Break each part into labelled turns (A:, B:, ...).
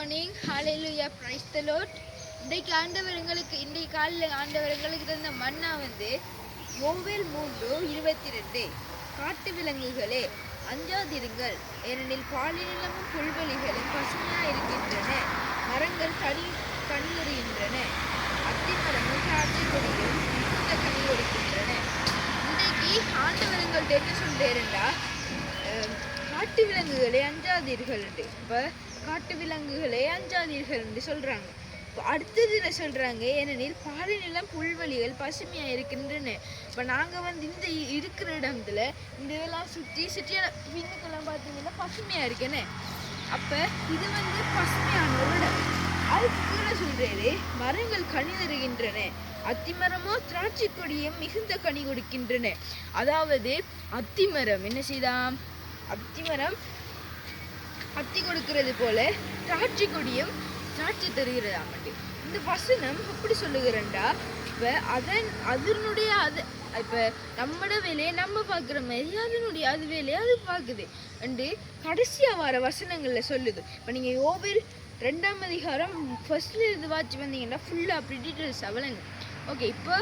A: Morning. Hallelujah, praise the lord. இன்றைக்கு காலையில் ஆண்டவர் எங்களுக்கு தந்த மன்னா யோவேல் 3:22. காட்டு விலங்குகளே அஞ்சாதிருங்கள், ஏனெனில் பாலினிலமும் புல்வெளிகளும் பசுமையாக இருக்கின்றன, மரங்கள் கனியுறுகின்றன, அத்திமரமும் திராட்சை கொடியும் மிகுந்த கனி கொடுக்கின்றன. இன்றைக்கு ஆண்டவர் எங்கள்கிட்ட என்ன சொல்றேன்டா, காட்டு விலங்குகளே அஞ்சாதீர்கள். இப்போ காட்டு விலங்குகளே அஞ்சாதீர்கள் என்று சொல்றாங்க. அடுத்தது என்ன சொல்றாங்க, ஏனெனில் பாலைநிலம் புல்வெளிகள் பசுமையா இருக்கின்றன. இப்போ நாங்கள் இந்த இருக்கிற இடத்துல இந்த இதெல்லாம் சுற்றியான பின்னுக்கெல்லாம் பார்த்தீங்கன்னா பசுமையா இருக்கேன்னு. அப்போ இது பசுமையான ஒரு இடம். அதுக்கு கீழே சொல்றாரு, மரங்கள் கனி தருகின்றன, அத்திமரமோ திராட்சை கொடியும் மிகுந்த கனி கொடுக்கின்றன. அதாவது அத்திமரம் என்ன செய்தாம், அத்திமரம் அத்தி கொடுக்கிறது போல திராட்சை கொடியும் திராட்சை தருகிறதா மட்டும். இந்த வசனம் எப்படி சொல்லுகிறேன்டா, இப்போ அதனுடைய இப்போ நம்மளோட வேலையை நம்ம பார்க்குற மாதிரி அது வேலையை அது பார்க்குது அண்டு கடைசியாக வர வசனங்களில் சொல்லுது. இப்போ நீங்கள் யோவேல் 2ஆம் அதிகாரம் ஃபர்ஸ்ட்ல இருந்து வாட்சி வந்தீங்கன்னா ஃபுல்லாக அப்படி டீட்டெயில்ஸ் அவலங்க. ஓகே, இப்போ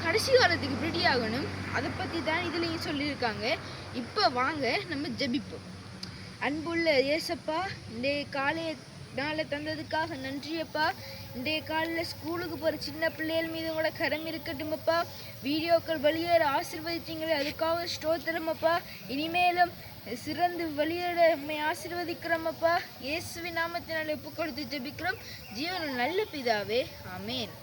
A: கடைசி காலத்துக்கு ரெடி ஆகணும், அதை பற்றி தான் இதுலேயும் சொல்லியிருக்காங்க. இப்போ வாங்க நம்ம ஜெபிப்போம். அன்புள்ள ஏசப்பா, இன்றைய காலையை நாளை தந்ததுக்காக நன்றியப்பா. இன்றைய காலையில் ஸ்கூலுக்கு போகிற சின்ன பிள்ளைகள் மீது கூட கரம் இருக்கட்டுமப்பா. வீடியோக்கள் வெளியேற ஆசீர்வதிச்சிங்களே, அதுக்காக ஸ்தோத்திரமப்பா. இனிமேலும் சிறந்து வெளியேற நம்மை ஆசீர்வதிக்கிறோமப்பா. இயேசுவின் நாமத்தினால் ஒப்பு கொடுத்து ஜெபிக்கிறோம் ஜீவன நல்ல பிதாவே, ஆமேன்.